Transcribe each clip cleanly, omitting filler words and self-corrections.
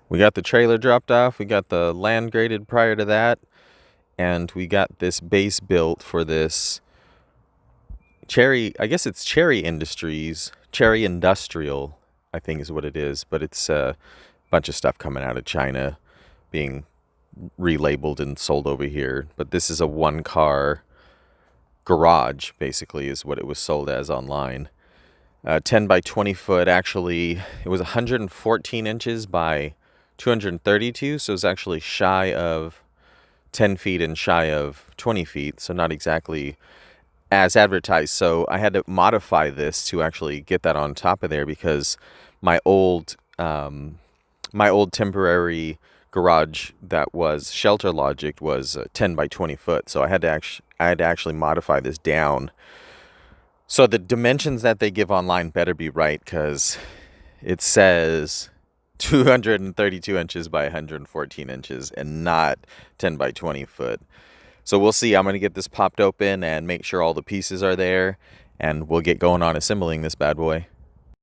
We got the trailer dropped off, we got the land graded prior to that, and we got this base built for this Chery, I guess it's Chery Industries, Chery Industrial, I think is what it is, but it's a bunch of stuff coming out of China being relabeled and sold over here. But this is a one car garage, basically, is what it was sold as online. 10 by 20 foot, actually, it was 114 inches by 232, so it's actually shy of 10 feet and shy of 20 feet, so not exactly as advertised. So I had to modify this to actually get that on top of there, because my old temporary garage that was Shelter Logic was 10 by 20 foot, so I had to actually modify this down. So the dimensions that they give online better be right, because it says 232 inches by 114 inches and not 10 by 20 foot. So we'll see. I'm going to get this popped open and make sure all the pieces are there, and we'll get going on assembling this bad boy.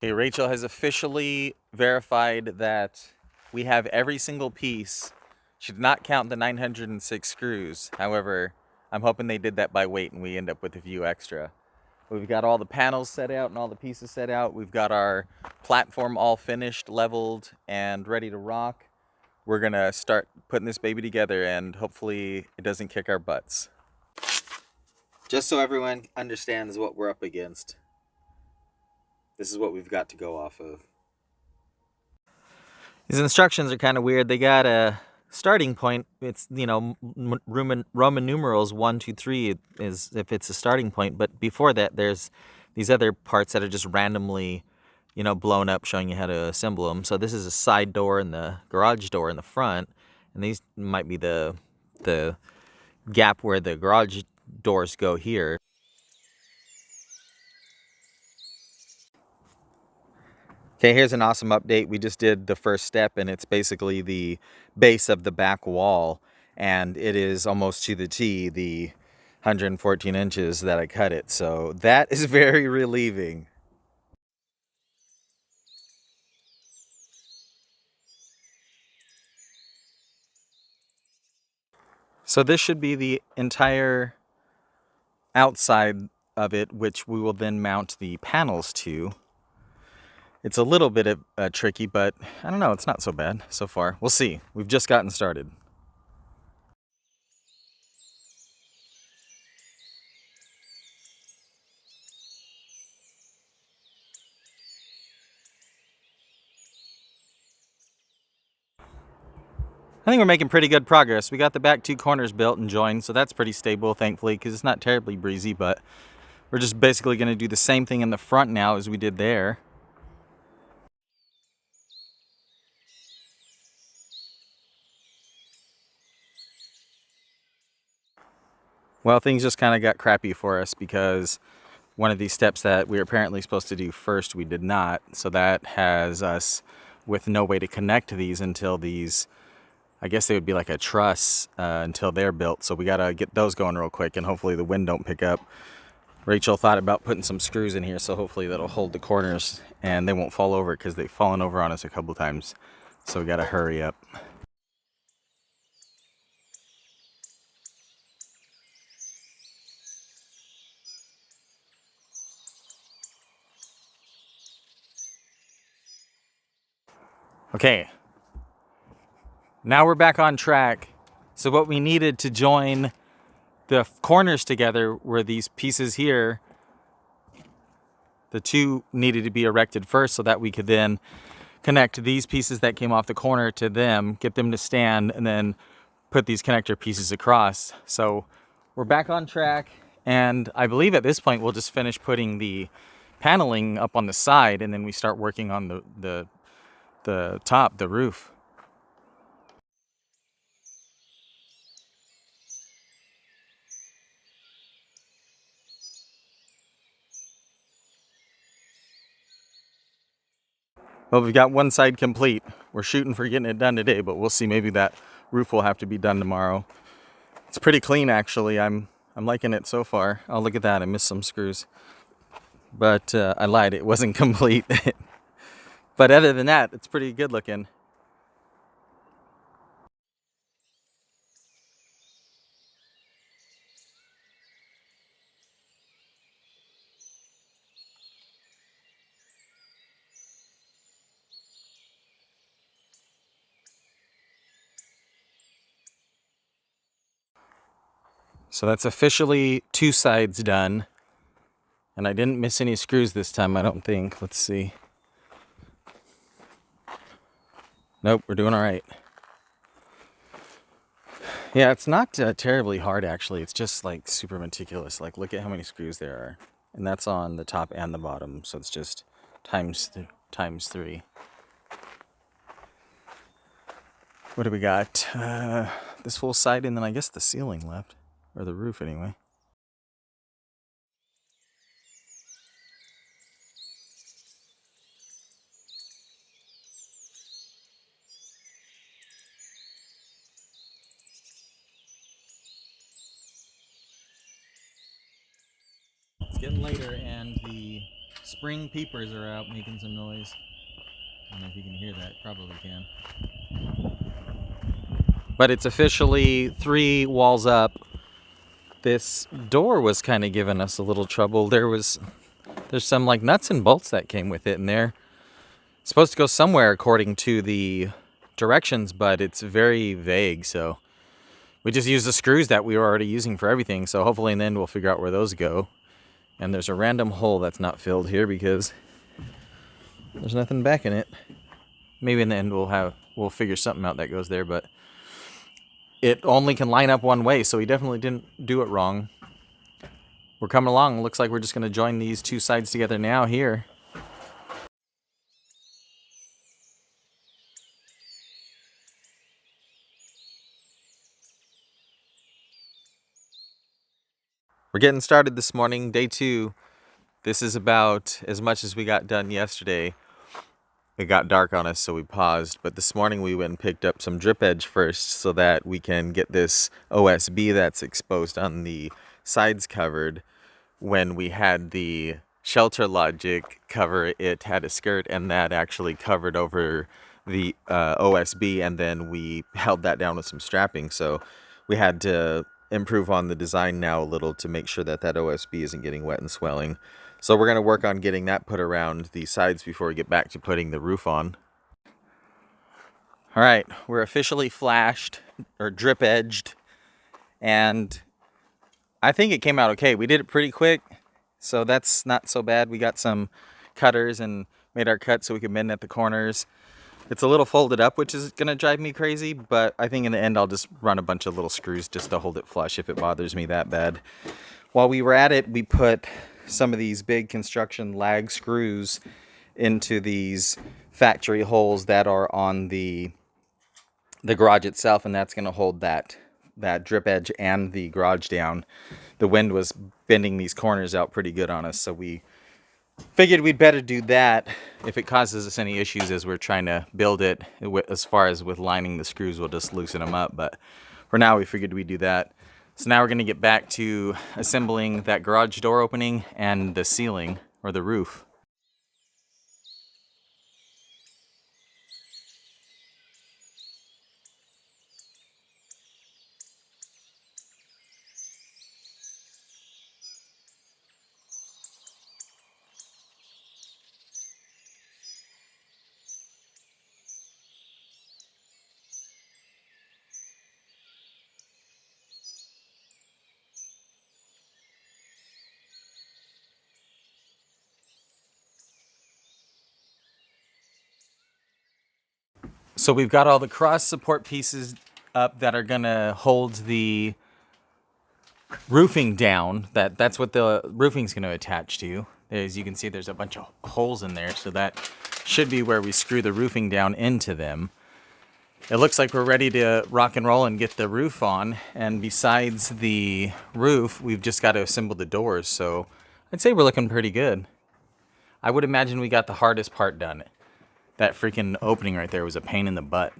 Okay, Rachel has officially verified that we have every single piece. She did not count the 906 screws. However, I'm hoping they did that by weight and we end up with a few extra. We've got all the panels set out and all the pieces set out. We've got our platform all finished, leveled, and ready to rock. We're gonna start putting this baby together, and hopefully it doesn't kick our butts. Just so everyone understands what we're up against, this is what we've got to go off of. These instructions are kind of weird. They got a starting point. It's, you know, Roman numerals 1, 2, 3 is if it's a starting point. But before that, there's these other parts that are just randomly, you know, blown up, showing you how to assemble them. So this is a side door and the garage door in the front, and these might be the gap where the garage doors go here. Okay, here's an awesome update. We just did the first step, and it's basically the base of the back wall, and it is almost to the T, the 114 inches that I cut it. So that is very relieving. So this should be the entire outside of it, which we will then mount the panels to. It's a little bit tricky, but I don't know, it's not so bad so far. We'll see. We've just gotten started. I think we're making pretty good progress. We got the back two corners built and joined, so that's pretty stable, thankfully, because it's not terribly breezy, but we're just basically going to do the same thing in the front now as we did there. Well, things just kind of got crappy for us, because one of these steps that we were apparently supposed to do first, we did not. So that has us with no way to connect these until these, I guess they would be like a truss until they're built. So we got to get those going real quick, and hopefully the wind don't pick up. Rachel thought about putting some screws in here, so hopefully that'll hold the corners and they won't fall over, because they've fallen over on us a couple times. So we got to hurry up. Okay, now we're back on track. So what we needed to join the corners together were these pieces here. The two needed to be erected first, so that we could then connect these pieces that came off the corner to them, get them to stand, and then put these connector pieces across. So we're back on track, and I believe at this point we'll just finish putting the paneling up on the side, and then we start working on the top, the roof. Well, we've got one side complete. We're shooting for getting it done today, but we'll see. Maybe that roof will have to be done tomorrow. It's pretty clean, actually. I'm liking it so far. Oh, look at that. I missed some screws. But I lied. It wasn't complete. But other than that, it's pretty good looking. So that's officially 2 sides done. And I didn't miss any screws this time, I don't think. Let's see. Nope, we're doing all right. Yeah, it's not terribly hard, actually. It's just like super meticulous. Like, look at how many screws there are. And that's on the top and the bottom. So it's just times 3. What do we got? This full side, and then I guess the ceiling left. Or the roof, anyway. It's getting later, and the spring peepers are out making some noise. I don't know if you can hear that. Probably can. But it's officially 3 walls up. This door was kind of giving us a little trouble. There's some like nuts and bolts that came with it, and they're supposed to go somewhere according to the directions, but it's very vague. So we just use the screws that we were already using for everything. So hopefully in the end we'll figure out where those go. And there's a random hole that's not filled here because there's nothing back in it. Maybe in the end we'll figure something out that goes there, but it only can line up one way, so we definitely didn't do it wrong. We're coming along. Looks like we're just going to join these 2 sides together now here. We're getting started this morning, day 2. This is about as much as we got done yesterday. It got dark on us, so we paused. But this morning we went and picked up some drip edge first so that we can get this OSB that's exposed on the sides covered. When we had the Shelter Logic cover, it had a skirt, and that actually covered over the OSB, and then we held that down with some strapping. So we had to improve on the design now a little to make sure that that OSB isn't getting wet and swelling. So we're going to work on getting that put around the sides before we get back to putting the roof on. All right, we're officially flashed or drip edged, and I think it came out okay. We did it pretty quick, so that's not so bad. We got some cutters and made our cut so we could bend at the corners. It's a little folded up, which is going to drive me crazy, but I think in the end I'll just run a bunch of little screws just to hold it flush if it bothers me that bad. While we were at it, we put some of these big construction lag screws into these factory holes that are on the garage itself, and that's going to hold that drip edge and the garage down. The wind was bending these corners out pretty good on us, so we figured we'd better do that. If it causes us any issues as we're trying to build it, as far as with lining the screws, we'll just loosen them up. But for now, we figured we'd do that. So now we're going to get back to assembling that garage door opening and the ceiling, or the roof. So we've got all the cross support pieces up that are gonna hold the roofing down. That's what the roofing's gonna attach to. As you can see, there's a bunch of holes in there, so that should be where we screw the roofing down into them. It looks like we're ready to rock and roll and get the roof on. And besides the roof, we've just got to assemble the doors. So I'd say we're looking pretty good. I would imagine we got the hardest part done. That freaking opening right there was a pain in the butt.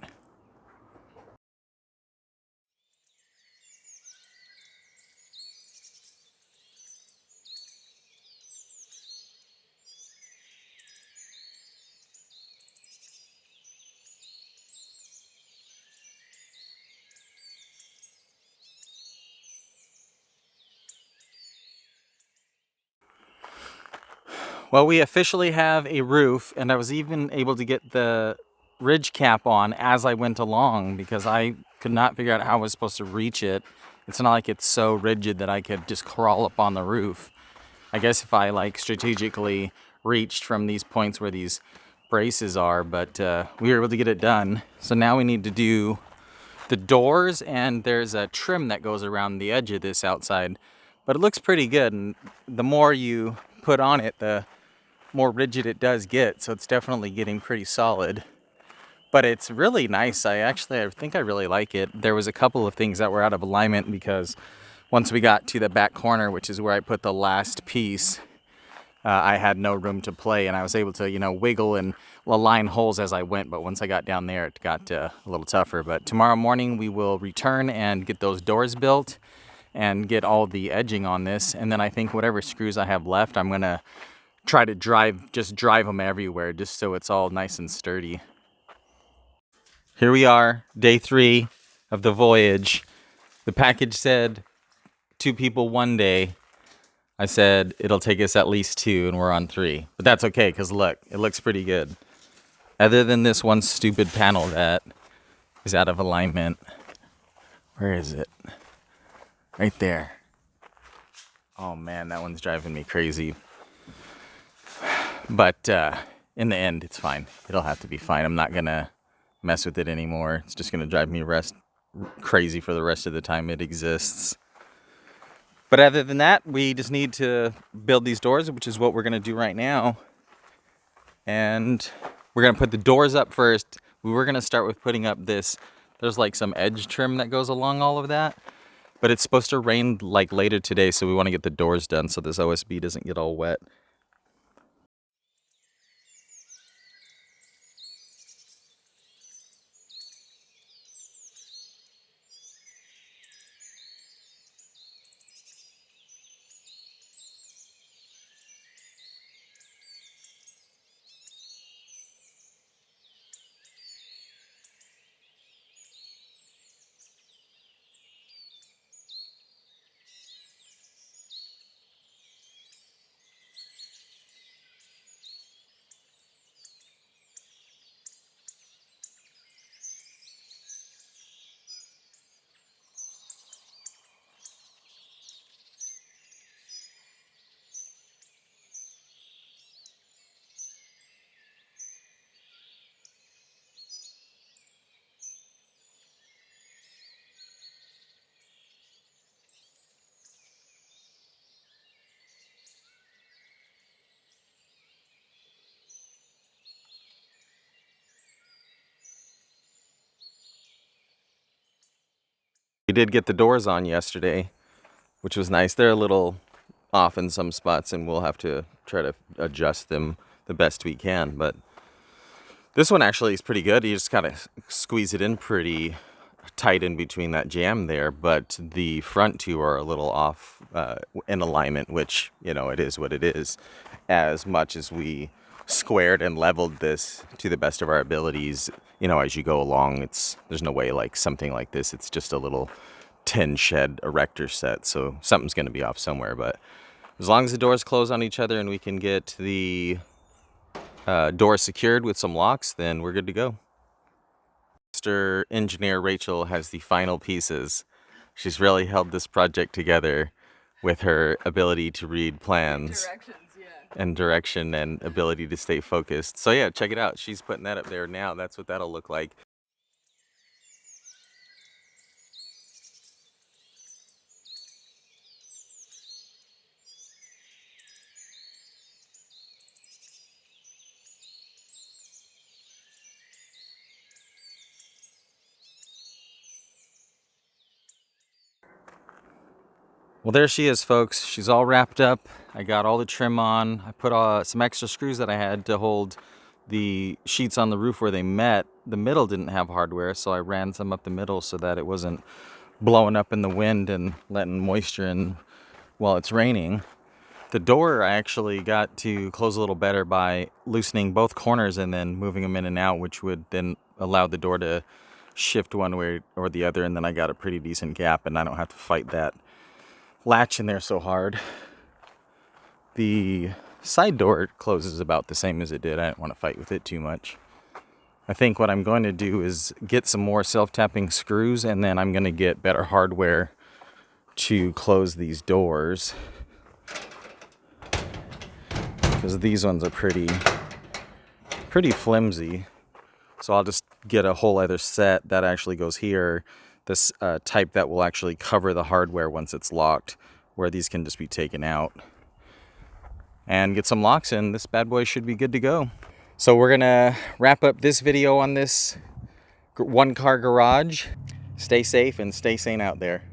Well, we officially have a roof, and I was even able to get the ridge cap on as I went along because I could not figure out how I was supposed to reach it It's not like it's so rigid that I could just crawl up on the roof. I guess if I like strategically reached from these points where these braces are, but we were able to get it done. So now we need to do the doors, and there's a trim that goes around the edge of this outside, but it looks pretty good, and the more you put on it, the more rigid it does get, so it's definitely getting pretty solid. But it's really nice. I think I really like it. There was a couple of things that were out of alignment because once we got to the back corner, which is where I put the last piece, I had no room to play, and I was able to, you know, wiggle and align holes as I went. But once I got down there, it got a little tougher. But tomorrow morning we will return and get those doors built and get all the edging on this. And then I think whatever screws I have left, I'm gonna try to drive them everywhere just so it's all nice and sturdy. Here we are, day 3 of the voyage. The package said 2 people 1 day. I said it'll take us at least 2, and we're on 3. But that's okay, because look, it looks pretty good. Other than this one stupid panel that is out of alignment. Where is it? Right there. Oh man, that one's driving me crazy. But in the end, it's fine. It'll have to be fine. I'm not going to mess with it anymore. It's just going to drive me crazy for the rest of the time it exists. But other than that, we just need to build these doors, which is what we're going to do right now. And we're going to put the doors up first. We were going to start with putting up this. There's like some edge trim that goes along all of that. But it's supposed to rain like later today, so we want to get the doors done so this OSB doesn't get all wet. We did get the doors on yesterday, which was nice. They're a little off in some spots, and we'll have to try to adjust them the best we can. But this one actually is pretty good. You just kind of squeeze it in pretty tight in between that jamb there, but the front two are a little off in alignment, which, you know, it is what it is. As much as we squared and leveled this to the best of our abilities, you know, as you go along, there's no way like something like this, it's just a little tin shed erector set, so something's going to be off somewhere. But as long as the doors close on each other and we can get the door secured with some locks, then we're good to go. Master engineer Rachel has the final pieces. She's really held this project together with her ability to read plans and direction and ability to stay focused. So yeah, check it out. She's putting that up there now. That's what that'll look like. Well, there she is, folks. She's all wrapped up. I got all the trim on. I put some extra screws that I had to hold the sheets on the roof where they met. The middle didn't have hardware, so I ran some up the middle so that it wasn't blowing up in the wind and letting moisture in while it's raining. The door I actually got to close a little better by loosening both corners and then moving them in and out, which would then allow the door to shift one way or the other, and then I got a pretty decent gap and I don't have to fight that latch in there so hard. The side door closes about the same as it did. I didn't want to fight with it too much. I think what I'm going to do is get some more self-tapping screws, and then I'm going to get better hardware to close these doors, because these ones are pretty flimsy. So I'll just get a whole other set that actually goes here, this type that will actually cover the hardware once it's locked, where these can just be taken out, and get some locks in. This bad boy should be good to go. So we're gonna wrap up this video on this one car garage. Stay safe and stay sane out there.